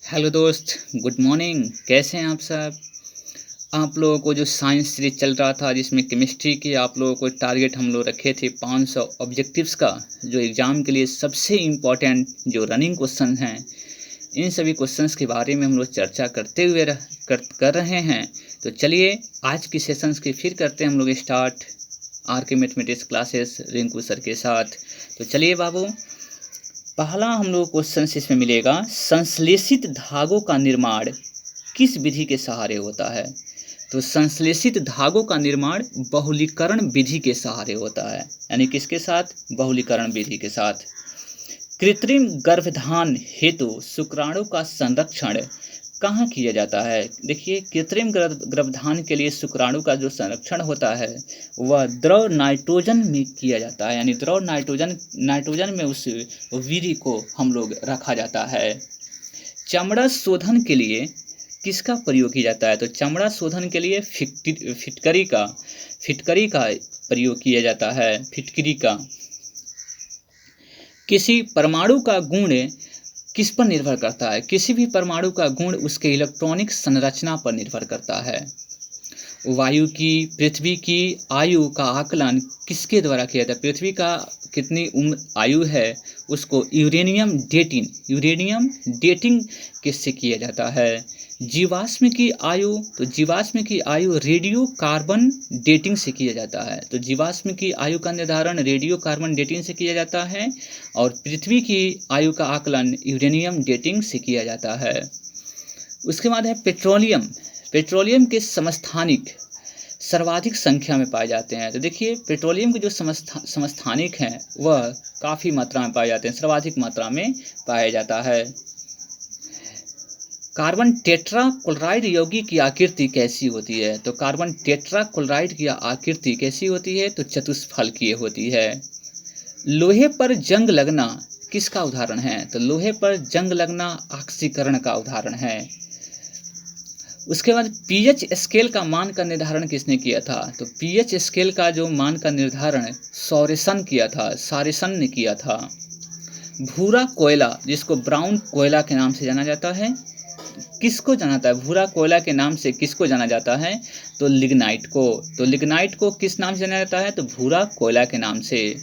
Hello दोस्त, good morning. कैसे हैं आप सब? आप लोगों को जो साइंस सीरीज चल रहा था जिसमें केमिस्ट्री के आप लोगों को टारगेट हम लोग रखे थे 500 ऑब्जेक्टिव्स का, जो एग्ज़ाम के लिए सबसे इम्पोर्टेंट जो रनिंग क्वेश्चन हैं, इन सभी क्वेश्चंस के बारे में हम लोग चर्चा करते हुए कर रहे हैं। तो चलिए आज की सेशंस की फिर करते हैं हम लोग स्टार्ट आर के मैथमेटिक्स क्लासेस रिंकू सर के साथ। तो चलिए बाबू, पहला हम लोग क्वेश्चन इसमें मिलेगा, संश्लेषित धागों का निर्माण किस विधि के सहारे होता है? तो संश्लेषित धागों का निर्माण बहुलीकरण विधि के सहारे होता है। यानी किसके साथ? बहुलीकरण विधि के साथ। कृत्रिम गर्भधान हेतु शुक्राणु का संरक्षण कहाँ किया जाता है? देखिए, कृत्रिम गर्भधान के लिए शुक्राणु का जो संरक्षण होता है वह द्रव नाइट्रोजन में किया जाता है। यानी द्रव नाइट्रोजन में उस विधि को हम लोग रखा जाता है। चमड़ा शोधन के लिए किसका प्रयोग किया जाता है? तो चमड़ा शोधन के लिए फिटकरी का प्रयोग किया जाता है। फिटकरी का। किसी परमाणु का गुण किस पर निर्भर करता है? किसी भी परमाणु का गुण उसके इलेक्ट्रॉनिक संरचना पर निर्भर करता है। वायु की, पृथ्वी की आयु का आकलन किसके द्वारा किया जाता है? पृथ्वी का कितनी उम्र आयु है उसको यूरेनियम डेटिंग किससे किया जाता है? जीवाश्म की आयु, तो जीवाश्म की आयु रेडियो कार्बन डेटिंग से किया जाता है। तो जीवाश्म की आयु का निर्धारण रेडियो कार्बन डेटिंग से किया जाता है और पृथ्वी की आयु का आकलन यूरेनियम डेटिंग से किया जाता है। उसके बाद है पेट्रोलियम के समस्थानिक सर्वाधिक संख्या में पाए जाते हैं। तो देखिए, पेट्रोलियम के जो समस्थानिक हैं वह काफ़ी मात्रा में पाए जाते हैं, सर्वाधिक मात्रा में पाया जाता है। कार्बन टेट्राक्लोराइड यौगिक की आकृति कैसी होती है? तो कार्बन टेट्राक्लोराइड की आकृति कैसी होती है? तो चतुष्फलकीय होती है। लोहे पर जंग लगना किसका उदाहरण है? तो लोहे पर जंग लगना ऑक्सीकरण का उदाहरण है। उसके बाद पीएच स्केल का मान का निर्धारण किसने किया था? तो पीएच स्केल का जो मान का निर्धारण सॉरेसन ने किया था। भूरा कोयला, जिसको ब्राउन कोयला के नाम से जाना जाता है, किसको जाना जाता है? भूरा कोयला के नाम से किसको जाना जाता है? तो लिग्नाइट को। तो लिग्नाइट को किस नाम से जाना जाता है? तो भूरा कोयला के नाम से।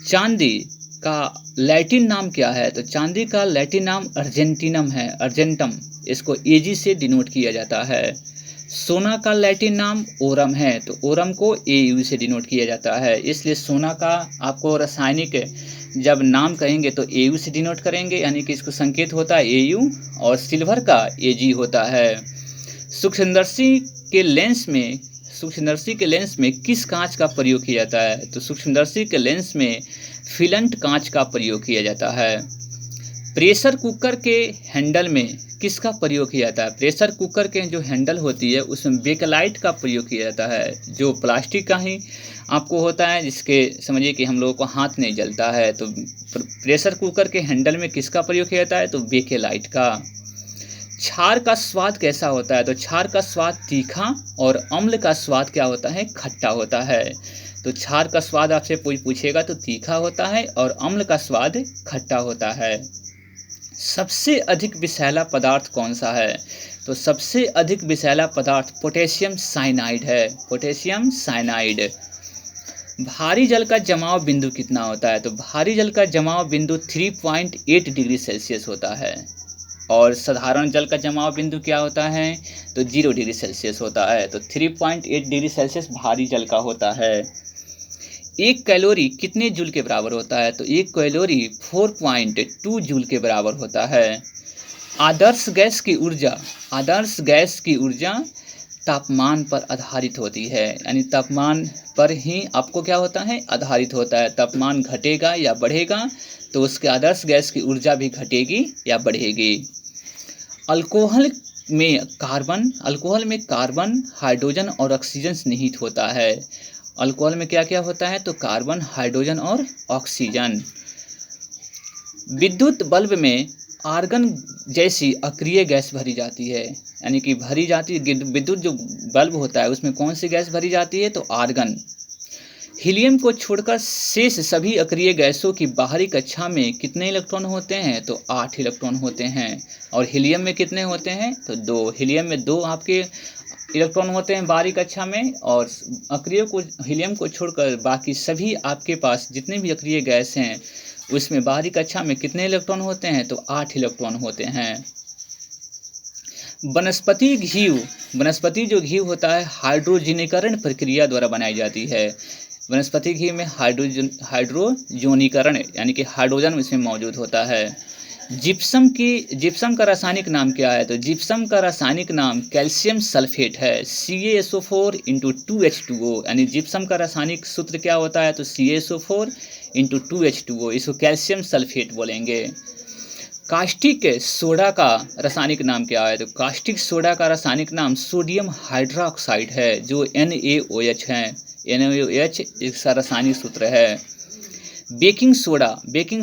चांदी का लैटिन नाम क्या है? तो चांदी का लैटिन नाम अर्जेंटिनम है, अर्जेंटम। इसको एजी से डिनोट किया जाता है। सोना का लैटिन नाम ओरम है, तो ओरम को एयू से डिनोट किया जाता है। इसलिए सोना का आपको रासायनिक जब नाम कहेंगे तो एयू से डिनोट करेंगे, यानी कि इसको संकेत होता है एयू, और सिल्वर का एजी होता है। सूक्ष्मदर्शी के लेंस में किस कांच का प्रयोग किया जाता है? तो सूक्ष्मदर्शी के लेंस में फिलंट कांच का प्रयोग किया जाता है। प्रेशर कुकर के हैंडल में किसका प्रयोग किया जाता है? प्रेशर कुकर के जो हैंडल होती है उसमें बेकलाइट का प्रयोग किया जाता है, जो प्लास्टिक का ही आपको होता है, जिसके समझिए कि हम लोगों को हाथ नहीं जलता है। तो प्रेशर कुकर के हैंडल में किसका प्रयोग किया जाता है? तो बेकेलाइट का। क्षार का स्वाद कैसा होता है? तो क्षार का स्वाद तीखा और अम्ल का स्वाद क्या होता है? खट्टा होता है। तो क्षार का स्वाद आपसे पूछेगा तो तीखा होता है और अम्ल का स्वाद खट्टा होता है। सबसे अधिक विषैला पदार्थ कौन सा है? तो सबसे अधिक विषैला पदार्थ पोटेशियम साइनाइड है, पोटेशियम साइनाइड। भारी जल का जमाव बिंदु कितना होता है? तो भारी जल का जमाव बिंदु 3.8 डिग्री सेल्सियस होता है। और साधारण जल का जमाव बिंदु क्या होता है? तो 0 डिग्री सेल्सियस होता है। तो 3.8 डिग्री सेल्सियस भारी जल का होता है। एक कैलोरी कितने जूल के बराबर होता है? तो एक कैलोरी 4.2 जूल के बराबर होता है। आदर्श गैस की ऊर्जा तापमान पर आधारित होती है, यानी तापमान पर ही आपको क्या होता है? आधारित होता है। तापमान घटेगा या बढ़ेगा तो उसके आदर्श गैस की ऊर्जा भी घटेगी या बढ़ेगी। अल्कोहल में कार्बन, हाइड्रोजन और ऑक्सीजन निहित होता है। अल्कोहल में क्या क्या होता है? तो कार्बन, हाइड्रोजन और ऑक्सीजन। विद्युत बल्ब में आर्गन जैसी अक्रिय गैस भरी जाती है, यानी कि विद्युत जो बल्ब होता है उसमें कौन सी गैस भरी जाती है? तो आर्गन। हीलियम को छोड़कर शेष सभी अक्रिय गैसों की बाहरी कक्षा में कितने इलेक्ट्रॉन होते हैं? तो 8 इलेक्ट्रॉन होते हैं। और हीलियम में कितने होते हैं? तो 2। हीलियम में 2 आपके इलेक्ट्रॉन होते हैं बाहरी कक्षा में, और अक्रिय को हीलियम को छोड़कर बाकी सभी आपके पास जितने भी अक्रिय गैस हैं उसमें बाहरी कक्षा में कितने इलेक्ट्रॉन होते हैं? तो 8 इलेक्ट्रॉन होते हैं। वनस्पति घी, वनस्पति जो घी होता है हाइड्रोजनीकरण प्रक्रिया द्वारा बनाई जाती है। वनस्पति घी में हाइड्रोजनीकरण यानी कि हाइड्रोजन इसमें मौजूद होता है। जिप्सम का रासायनिक नाम क्या है? तो जिप्सम का रासायनिक नाम कैल्शियम सल्फेट है, CaSO4 × 2H2O, यानी जिप्सम का रासायनिक सूत्र क्या होता है? तो CaSO4 × 2H2O, इसको कैल्शियम सल्फेट बोलेंगे। कास्टिक सोडा का रासायनिक नाम क्या है? तो कास्टिक सोडा का रासायनिक नाम सोडियम हाइड्रोक्साइड है, जो NaOH है। NaOH इसका रासायनिक सूत्र है। बेकिंग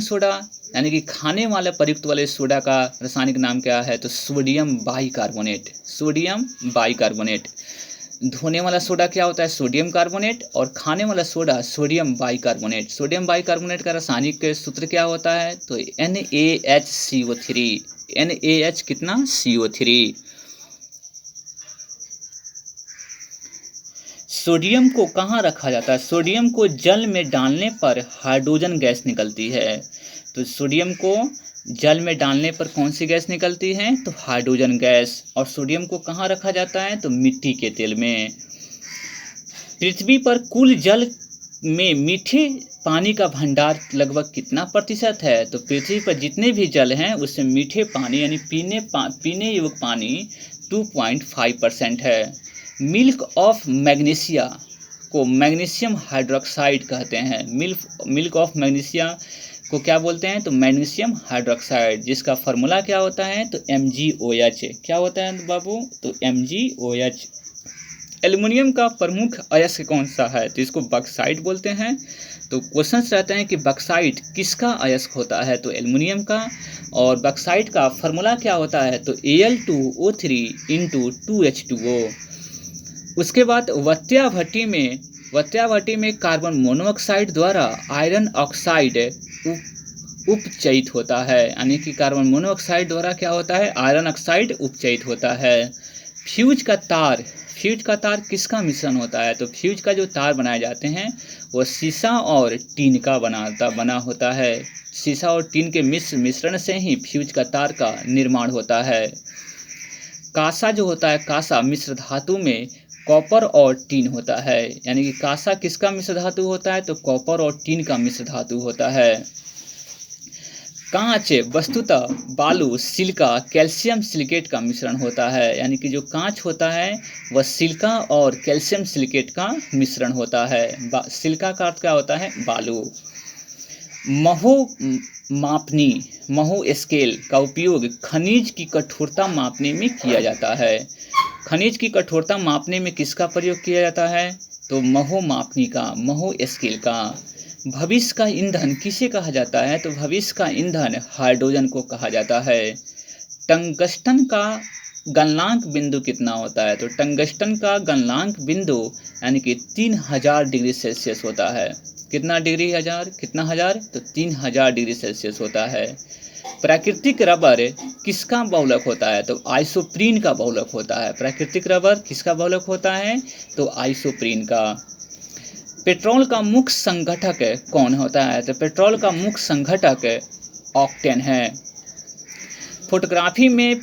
सोडा यानी कि खाने वाले प्रयुक्त वाले सोडा का रासायनिक नाम क्या है? तो सोडियम बाइकार्बोनेट। धोने वाला सोडा क्या होता है? सोडियम कार्बोनेट, और खाने वाला soda sodium bicarbonate. Sodium bicarbonate का रासायनिक सूत्र क्या होता है? तो NaHCO3। NaH कितना? CO3। सोडियम को कहाँ रखा जाता है? सोडियम को जल में डालने पर हाइड्रोजन गैस निकलती है। तो सोडियम को जल में डालने पर कौन सी गैस निकलती है? तो हाइड्रोजन गैस। और सोडियम को कहाँ रखा जाता है? तो मिट्टी के तेल में। पृथ्वी पर कुल जल में मीठे पानी का भंडार लगभग कितना प्रतिशत है? तो पृथ्वी पर जितने भी जल हैं उसमें मीठे पानी यानी पीने योग्य पानी 2.5% है। मिल्क ऑफ मैग्नीशिया को मैग्नीशियम हाइड्रोक्साइड कहते हैं। मिल्क ऑफ मैग्नीशिया को क्या बोलते हैं? तो मैग्नीशियम हाइड्रोक्साइड, जिसका फार्मूला क्या होता है? तो MgOH। क्या होता है बाबू? तो MgOH। एल्युमिनियम का प्रमुख अयस्क कौन सा है? तो इसको बॉक्साइट बोलते हैं। तो क्वेश्चन रहते हैं कि बॉक्साइट किसका अयस्क होता है? तो एल्युमिनियम का। और बॉक्साइट का फार्मूला क्या होता है? तो Al2O3 × 2H2O। उसके बाद वत्या भट्टी में कार्बन मोनोऑक्साइड द्वारा आयरन ऑक्साइड उपचयित होता है, यानी कि कार्बन मोनोऑक्साइड द्वारा क्या होता है? आयरन ऑक्साइड उपचयित होता है। फ्यूज का तार किसका मिश्रण होता है? तो फ्यूज का जो तार बनाए जाते हैं वो शीशा और टीन का बना होता है। शीशा और टीन के मिश्रण से ही फ्यूज का तार का निर्माण होता है। कांसा जो होता है, कांसा मिश्र धातु में कॉपर और टीन होता है, यानी कि कांसा किसका मिश्र धातु होता है? तो कॉपर और टीन का मिश्र धातु होता है। कांच वस्तुतः बालू, सिलिका, कैल्शियम सिलिकेट का मिश्रण होता है, यानी कि जो कांच होता है वह सिलिका और कैल्शियम सिलिकेट का मिश्रण होता है। सिलिका का अर्थ क्या होता है? बालू। महो स्केल का उपयोग खनिज की कठोरता मापने में किया जाता है। खनिज की कठोरता मापने में किसका प्रयोग किया जाता है? तो महो स्केल का। भविष्य का ईंधन किसे कहा जाता है? तो भविष्य का ईंधन हाइड्रोजन को कहा जाता है। टंगस्टन का गलनांक बिंदु कितना होता है? तो टंगस्टन का गलनांक बिंदु यानी कि 3000 डिग्री सेल्सियस होता है। कितना हजार? तो 3000 डिग्री सेल्सियस होता है। प्राकृतिक रबर किसका बहुलक होता है? तो आइसोप्रीन का बहुलक होता है। प्राकृतिक रबर किसका बहुलक होता है? तो आइसोप्रीन का। पेट्रोल का मुख्य संघटक कौन होता है? तो पेट्रोल का मुख्य संघटक ऑक्टेन है। फोटोग्राफी में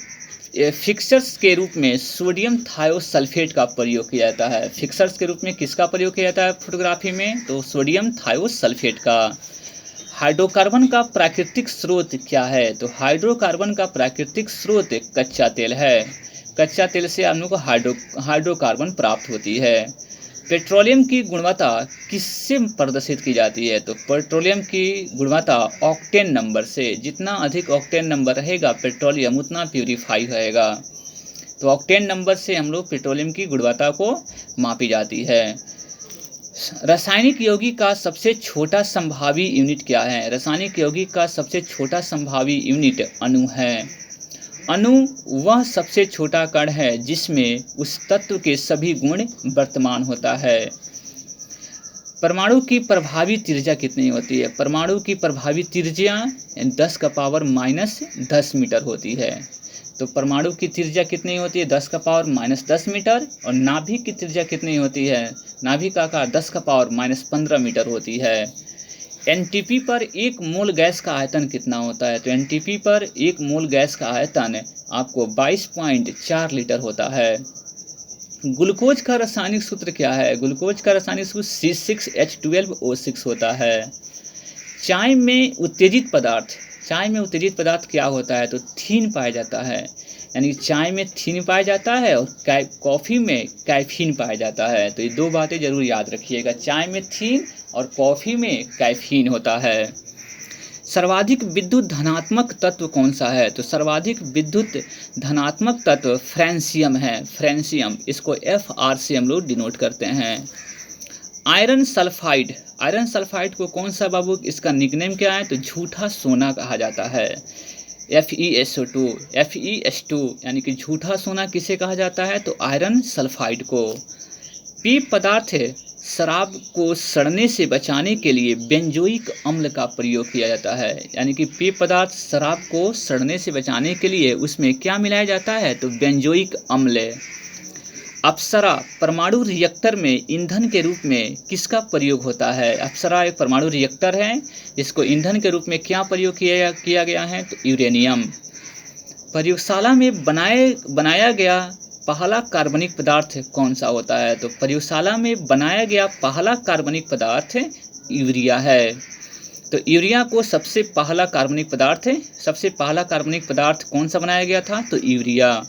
फिक्सर्स के रूप में सोडियम थायोसल्फेट का प्रयोग किया जाता है। फिक्सर्स के रूप में किसका प्रयोग किया जाता है फोटोग्राफी में? तो सोडियम थायोसल्फेट का। हाइड्रोकार्बन का प्राकृतिक स्रोत क्या है? तो हाइड्रोकार्बन का प्राकृतिक स्रोत कच्चा तेल है। कच्चा तेल से हम लोग को हाइड्रोकार्बन प्राप्त होती है। पेट्रोलियम की गुणवत्ता किससे प्रदर्शित की जाती है? तो पेट्रोलियम की गुणवत्ता ऑक्टेन नंबर से। जितना अधिक ऑक्टेन नंबर रहेगा पेट्रोलियम उतना प्यूरिफाई होएगा। तो ऑक्टेन नंबर से हम लोग पेट्रोलियम की गुणवत्ता को मापी जाती है। रासायनिक यौगिक का सबसे छोटा संभावी यूनिट क्या है? रासायनिक यौगिक का सबसे छोटा संभावी यूनिट अणु है। अणु वह सबसे छोटा कण है जिसमें उस तत्व के सभी गुण वर्तमान होता है। परमाणु की प्रभावी त्रिज्या कितनी होती है? परमाणु की प्रभावी त्रिज्या 10⁻⁻10 मीटर होती है। तो परमाणु की त्रिज्या कितनी होती है? 10⁻⁻10 मीटर। और नाभिक की त्रिज्या कितनी होती है? नाभिक का आकार 10⁻⁻15 मीटर होती है। एनटीपी पर एक मोल गैस का आयतन कितना होता है? तो एनटीपी पर एक मोल गैस का आयतन आपको 22.4 लीटर होता है। ग्लूकोज का रासायनिक सूत्र क्या है? ग्लूकोज का रासायनिक सूत्र C6H12O6 होता है। चाय में उत्तेजित पदार्थ क्या होता है? तो थीन पाया जाता है, यानी चाय में थीन पाया जाता है और कॉफ़ी में कैफीन पाया जाता है। तो ये दो बातें जरूर याद रखिएगा, चाय में थीन और कॉफ़ी में कैफीन होता है। सर्वाधिक विद्युत धनात्मक तत्व कौन सा है? तो सर्वाधिक विद्युत धनात्मक तत्व फ्रेंशियम है, फ्रेंशियम। इसको Fr से हम लोग डिनोट करते हैं। आयरन सल्फाइड को कौन सा बाबू, इसका निकनेम क्या है? तो झूठा सोना कहा जाता है, FeS2 यानी कि झूठा सोना किसे कहा जाता है? तो आयरन सल्फाइड को। पेय पदार्थ शराब को सड़ने से बचाने के लिए बेंजोइक अम्ल का प्रयोग किया जाता है, यानी कि पेय पदार्थ शराब को सड़ने से बचाने के लिए उसमें क्या मिलाया जाता है? तो बेंजोइक अम्ल। अप्सरा परमाणु रिएक्टर में ईंधन के रूप में किसका प्रयोग होता है? अप्सरा एक परमाणु रिएक्टर है, जिसको ईंधन के रूप में क्या प्रयोग किया गया है? तो यूरेनियम। प्रयोगशाला में बनाया गया पहला कार्बनिक पदार्थ कौन सा होता है? तो प्रयोगशाला में बनाया गया पहला कार्बनिक पदार्थ यूरिया है। तो यूरिया को सबसे पहला कार्बनिक पदार्थ कौन सा बनाया गया था? तो यूरिया।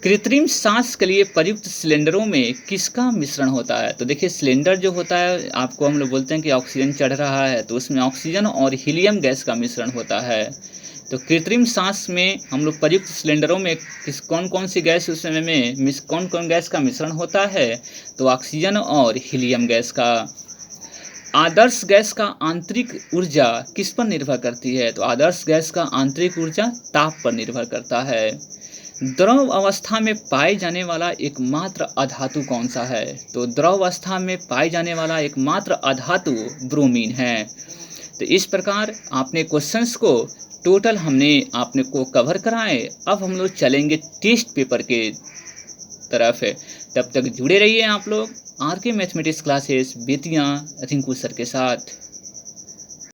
कृत्रिम सांस के लिए प्रयुक्त सिलेंडरों में किसका मिश्रण होता है? तो देखिए, सिलेंडर जो होता है, आपको हम लोग बोलते हैं कि ऑक्सीजन चढ़ रहा है, तो उसमें ऑक्सीजन और हीलियम गैस का मिश्रण होता है। तो कृत्रिम सांस में हम लोग प्रयुक्त सिलेंडरों में कौन कौन सी गैस उसमें कौन कौन गैस का मिश्रण होता है? तो ऑक्सीजन और हीलियम गैस का। आदर्श गैस का आंतरिक ऊर्जा किस पर निर्भर करती है? तो आदर्श गैस का आंतरिक ऊर्जा ताप पर निर्भर करता है। द्रव अवस्था में पाए जाने वाला एकमात्र अधातु कौन सा है? तो द्रव अवस्था में पाए जाने वाला एकमात्र अधातु ब्रोमीन है। तो इस प्रकार आपने क्वेश्चंस को टोटल हमने आपने को कवर कराए। अब हम लोग चलेंगे टेस्ट पेपर के तरफ। तब तक जुड़े रहिए आप लोग आर के mathematics classes Bettiah Rinku sir के साथ।